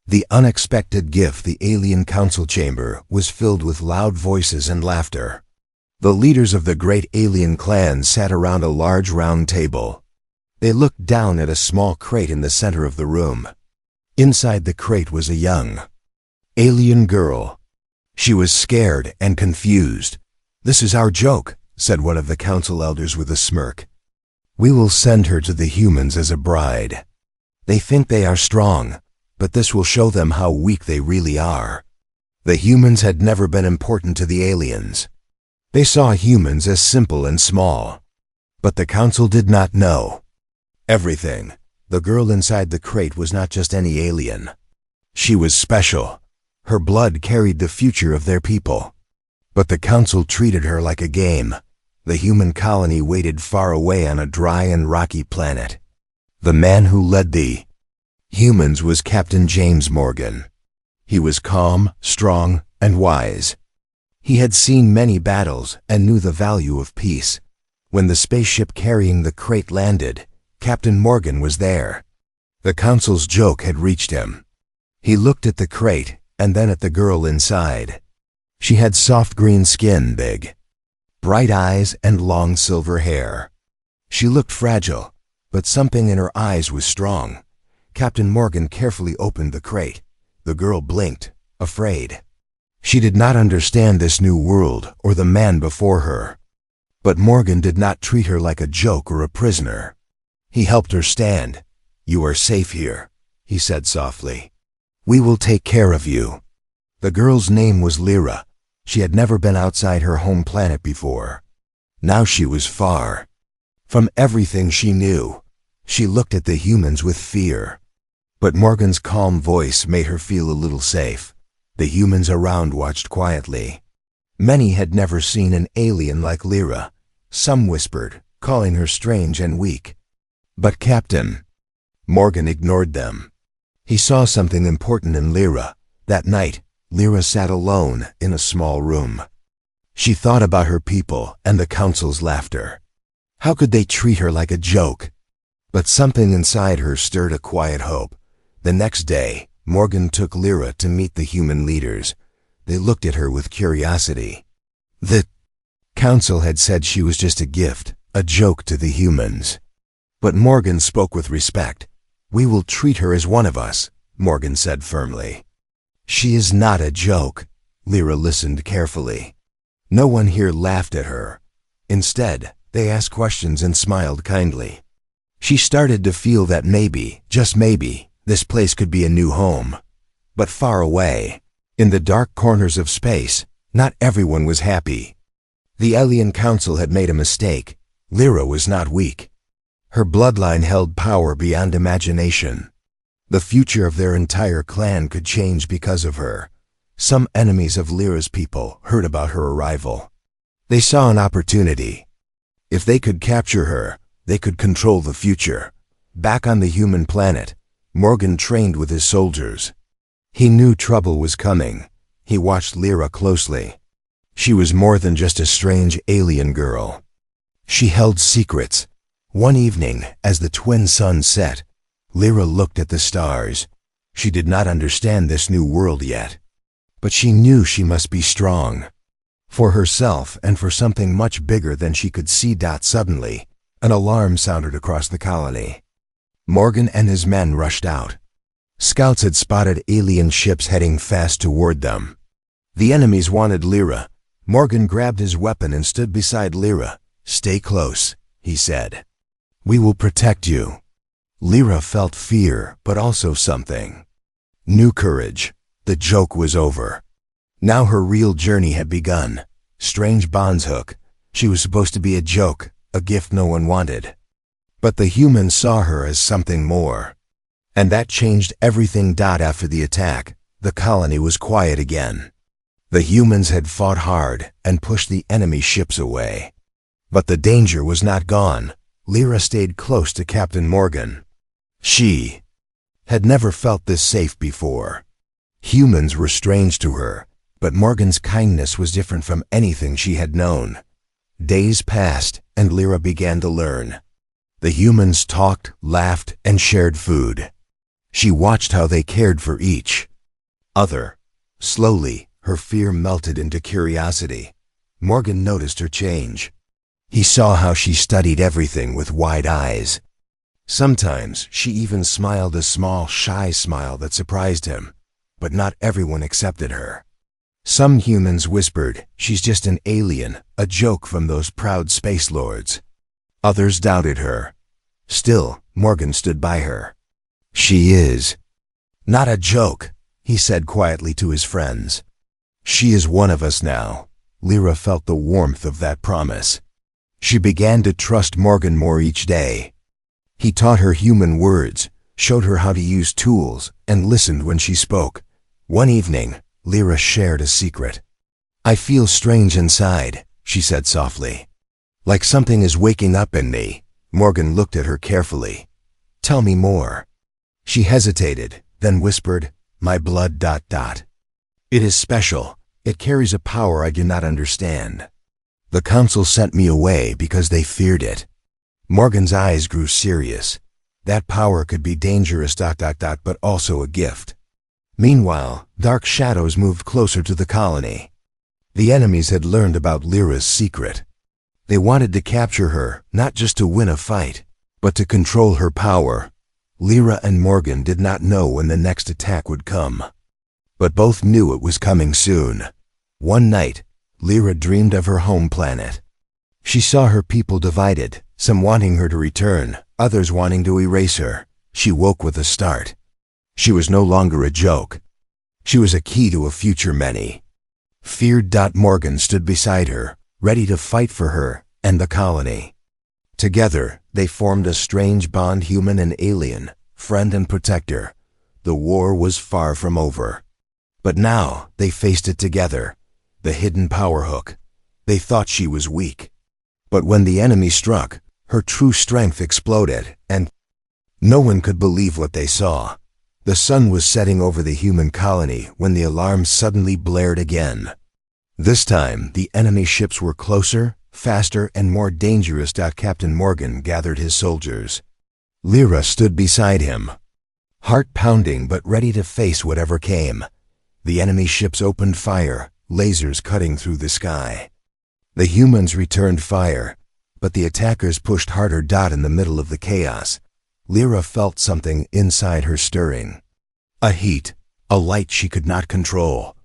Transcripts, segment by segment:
The unexpected gift, the alien council chamber, was filled with loud voices and laughter. The leaders of the great alien clan sat around a large round table. They looked down at a small crate in the center of the room. Inside the crate was a young alien girl. She was scared and confused. "This is our joke," said one of the council elders with a smirk. "We will send her to the humans as a bride. They think they are strong, but this will show them how weak they really are." The humans had never been important to the aliens. They saw humans as simple and small. But the council did not know everything. The girl inside the crate was not just any alien. She was special. Her blood carried the future of their people. But the council treated her like a game. The human colony waited far away on a dry and rocky planet. The man who led the humans was Captain James Morgan. He was calm, strong, and wise. He had seen many battles and knew the value of peace. When the spaceship carrying the crate landed, Captain Morgan was there. The council's joke had reached him. He looked at the crate and then at the girl inside. She had soft green skin, big, bright eyes, and long silver hair. She looked fragile, but something in her eyes was strong. Captain Morgan carefully opened the crate. The girl blinked, afraid. She did not understand this new world or the man before her. But Morgan did not treat her like a joke or a prisoner. He helped her stand. "You are safe here," he said softly. "We will take care of you." The girl's name was Lyra. She had never been outside her home planet before. Now she was far from everything she knew. She looked at the humans with fear. But Morgan's calm voice made her feel a little safe. The humans around watched quietly. Many had never seen an alien like Lyra. Some whispered, calling her strange and weak. But Captain Morgan ignored them. He saw something important in Lyra. That night, Lyra sat alone in a small room. She thought about her people and the council's laughter. How could they treat her like a joke? But something inside her stirred a quiet hope. The next day, Morgan took Lyra to meet the human leaders. They looked at her with curiosity. The council had said she was just a gift, a joke to the humans. But Morgan spoke with respect. "We will treat her as one of us," Morgan said firmly. "She is not a joke." Lyra listened carefully. No one here laughed at her. Instead, they asked questions and smiled kindly. She started to feel that maybe, just maybe, this place could be a new home. But far away, in the dark corners of space, not everyone was happy. The alien council had made a mistake. Lyra was not weak. Her bloodline held power beyond imagination. The future of their entire clan could change because of her. Some enemies of Lyra's people heard about her arrival. They saw an opportunity. If they could capture her, they could control the future. Back on the human planet, Morgan trained with his soldiers. He knew trouble was coming. He watched Lyra closely. She was more than just a strange alien girl. She held secrets. One evening, as the twin sun set, Lyra looked at the stars. She did not understand this new world yet. But she knew she must be strong. For herself and for something much bigger than she could see. Suddenly, an alarm sounded across the colony. Morgan and his men rushed out. Scouts had spotted alien ships heading fast toward them. The enemies wanted Lyra. Morgan grabbed his weapon and stood beside Lyra. "Stay close," he said. "We will protect you." Lyra felt fear, but also something. New courage. The joke was over. Now her real journey had begun. Strange bonds hook. She was supposed to be a joke, a gift no one wanted. But the humans saw her as something more. And that changed everything. After the attack, the colony was quiet again. The humans had fought hard and pushed the enemy ships away. But the danger was not gone. Lyra stayed close to Captain Morgan. She had never felt this safe before. Humans were strange to her, but Morgan's kindness was different from anything she had known. Days passed, and Lyra began to learn. The humans talked, laughed, and shared food. She watched how they cared for each other. Slowly, her fear melted into curiosity. Morgan noticed her change. He saw how she studied everything with wide eyes. Sometimes she even smiled a small, shy smile that surprised him. But not everyone accepted her. Some humans whispered, "She's just an alien, a joke from those proud space lords." Others doubted her. Still, Morgan stood by her. "She is not a joke," he said quietly to his friends. "She is one of us now." Lyra felt the warmth of that promise. She began to trust Morgan more each day. He taught her human words, showed her how to use tools, and listened when she spoke. One evening, Lyra shared a secret. "I feel strange inside," she said softly. "Like something is waking up in me." Morgan looked at her carefully. "Tell me more." She hesitated, then whispered, "My blood ... It is special. It carries a power I do not understand. The council sent me away because they feared it." Morgan's eyes grew serious. That power could be dangerous ... but also a gift. Meanwhile, dark shadows moved closer to the colony. The enemies had learned about Lyra's secret. They wanted to capture her, not just to win a fight, but to control her power. Lyra and Morgan did not know when the next attack would come. But both knew it was coming soon. One night, Lyra dreamed of her home planet. She saw her people divided, some wanting her to return, others wanting to erase her. She woke with a start. She was no longer a joke. She was a key to a future many feared. Morgan stood beside her, ready to fight for her and the colony. Together, they formed a strange bond, human and alien, friend and protector. The war was far from over. But now, they faced it together. The hidden power hook. They thought she was weak. But when the enemy struck, her true strength exploded, and no one could believe what they saw. The sun was setting over the human colony when the alarm suddenly blared again. This time, the enemy ships were closer, faster, and more dangerous. Captain Morgan gathered his soldiers. Lyra stood beside him, heart pounding but ready to face whatever came. The enemy ships opened fire, lasers cutting through the sky. The humans returned fire, but the attackers pushed harder. In the middle of the chaos, Lyra felt something inside her stirring. A heat, a light she could not control.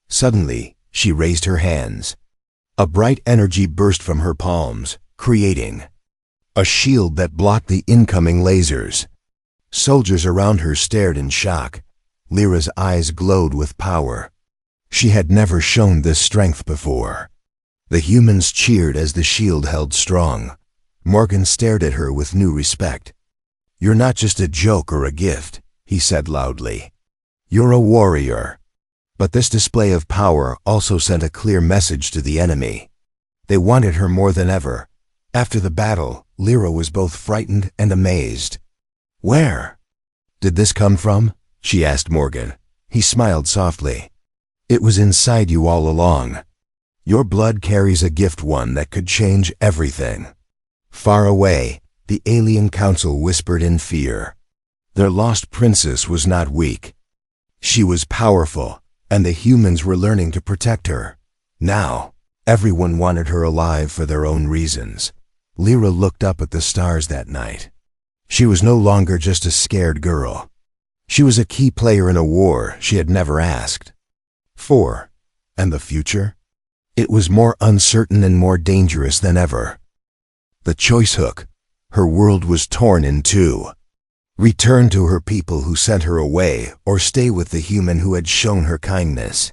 Suddenly, she raised her hands. A bright energy burst from her palms, creating a shield that blocked the incoming lasers. Soldiers around her stared in shock. Lyra's eyes glowed with power. She had never shown this strength before. The humans cheered as the shield held strong. Morgan stared at her with new respect. "You're not just a joke or a gift," he said loudly. "You're a warrior." But this display of power also sent a clear message to the enemy. They wanted her more than ever. After the battle, Lyra was both frightened and amazed. "Where did this come from?" she asked Morgan. He smiled softly. "It was inside you all along. Your blood carries a gift, one that could change everything." Far away, the alien council whispered in fear. Their lost princess was not weak. She was powerful, and the humans were learning to protect her. Now, everyone wanted her alive for their own reasons. Lyra looked up at the stars that night. She was no longer just a scared girl. She was a key player in a war she had never asked for. And the future? It was more uncertain and more dangerous than ever. The choice hook. Her world was torn in two. Return to her people who sent her away, or stay with the human who had shown her kindness.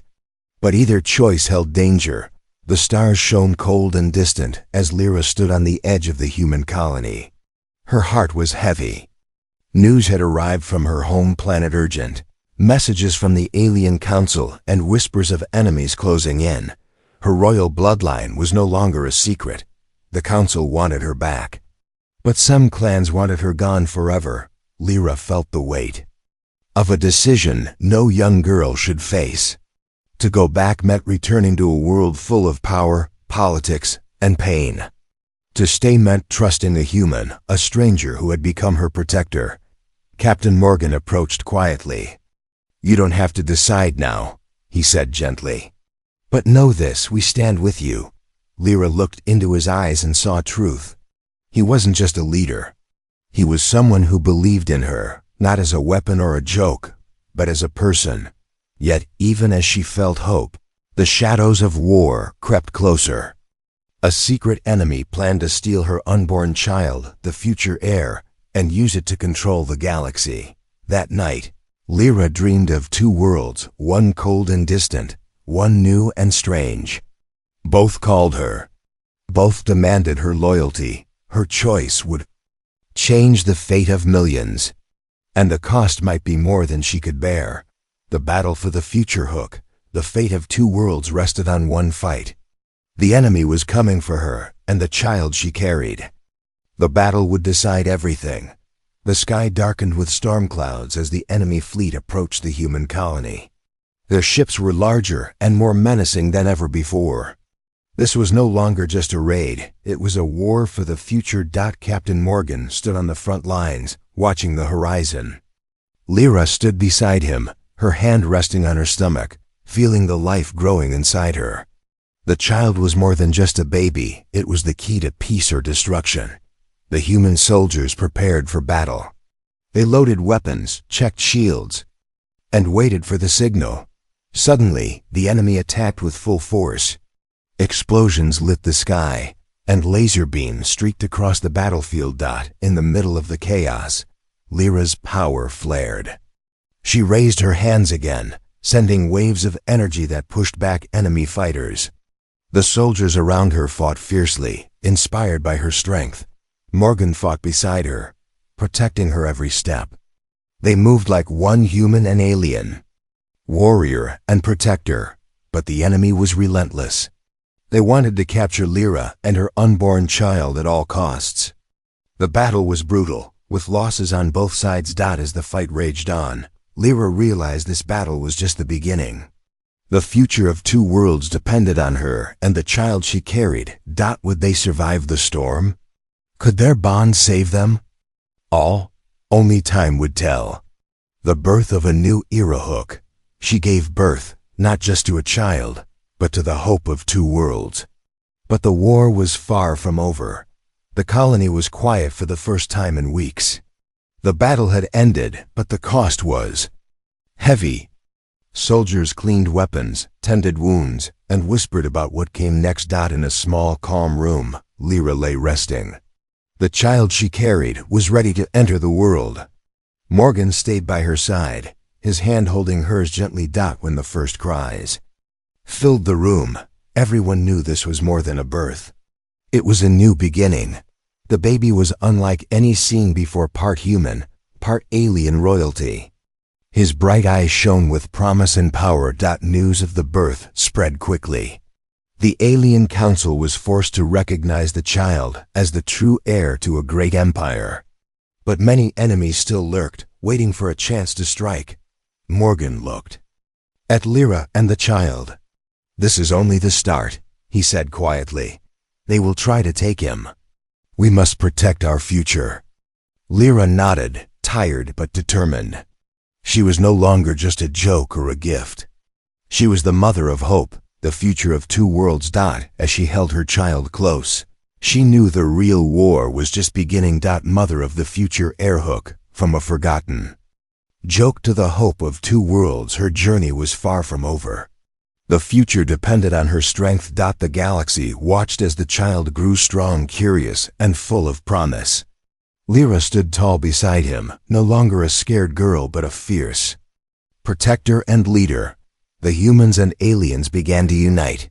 But either choice held danger. The stars shone cold and distant as Lyra stood on the edge of the human colony. Her heart was heavy. News had arrived from her home planet, urgent. Messages from the alien council and whispers of enemies closing in. Her royal bloodline was no longer a secret. The council wanted her back. But some clans wanted her gone forever. Lyra felt the weight of a decision no young girl should face. To go back meant returning to a world full of power, politics, and pain. To stay meant trusting a human, a stranger who had become her protector. Captain Morgan approached quietly. "You don't have to decide now," he said gently. "But know this, we stand with you." Lyra looked into his eyes and saw truth. He wasn't just a leader. He was someone who believed in her, not as a weapon or a joke, but as a person. Yet even as she felt hope, the shadows of war crept closer. A secret enemy planned to steal her unborn child, the future heir, and use it to control the galaxy. That night, Lyra dreamed of two worlds, one cold and distant, one new and strange. Both called her. Both demanded her loyalty. Her choice would change the fate of millions. And the cost might be more than she could bear. The battle for the future hook, the fate of two worlds rested on one fight. The enemy was coming for her and the child she carried. The battle would decide everything. The sky darkened with storm clouds as the enemy fleet approached the human colony. Their ships were larger and more menacing than ever before. This was no longer just a raid, it was a war for the future. Captain Morgan stood on the front lines, watching the horizon. Lyra stood beside him, her hand resting on her stomach, feeling the life growing inside her. The child was more than just a baby, it was the key to peace or destruction. The human soldiers prepared for battle. They loaded weapons, checked shields, and waited for the signal. Suddenly, the enemy attacked with full force. Explosions lit the sky, and laser beams streaked across the battlefield. In the middle of the chaos, Lyra's power flared. She raised her hands again, sending waves of energy that pushed back enemy fighters. The soldiers around her fought fiercely, inspired by her strength. Morgan fought beside her, protecting her every step. They moved like one human and alien, warrior and protector, but the enemy was relentless. They wanted to capture Lyra and her unborn child at all costs. The battle was brutal, with losses on both sides. As the fight raged on, Lyra realized this battle was just the beginning. The future of two worlds depended on her and the child she carried. Would they survive the storm? Could their bond save them? All? Only time would tell. The birth of a new era hook. She gave birth, not just to a child, but to the hope of two worlds. But the war was far from over. The colony was quiet for the first time in weeks. The battle had ended, but the cost was heavy. Soldiers cleaned weapons, tended wounds, and whispered about what came next. In a small, calm room, Lyra lay resting. The child she carried was ready to enter the world. Morgan stayed by her side, his hand holding hers gently. When the first cries filled the room, everyone knew this was more than a birth. It was a new beginning. The baby was unlike any seen before, part human, part alien royalty. His bright eyes shone with promise and power. News of the birth spread quickly. The alien council was forced to recognize the child as the true heir to a great empire. But many enemies still lurked, waiting for a chance to strike. Morgan looked at Lyra and the child. "This is only the start," he said quietly. "They will try to take him. We must protect our future." Lyra nodded, tired but determined. She was no longer just a joke or a gift. She was the mother of hope, the future of two worlds. As she held her child close, she knew the real war was just beginning. Mother of the future heir hook, from a forgotten joke to the hope of two worlds, her journey was far from over. The future depended on her strength. The galaxy watched as the child grew strong, curious, and full of promise. Lyra stood tall beside him, no longer a scared girl but a fierce protector and leader. The humans and aliens began to unite.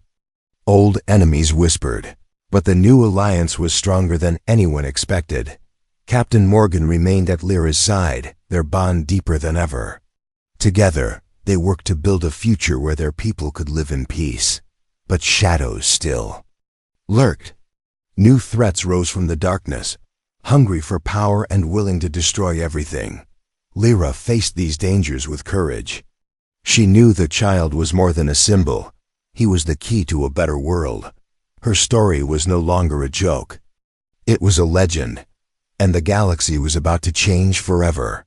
Old enemies whispered, but the new alliance was stronger than anyone expected. Captain Morgan remained at Lyra's side, their bond deeper than ever. Together, they worked to build a future where their people could live in peace. But shadows still lurked. New threats rose from the darkness, hungry for power and willing to destroy everything. Lyra faced these dangers with courage. She knew the child was more than a symbol. He was the key to a better world. Her story was no longer a joke. It was a legend, and the galaxy was about to change forever.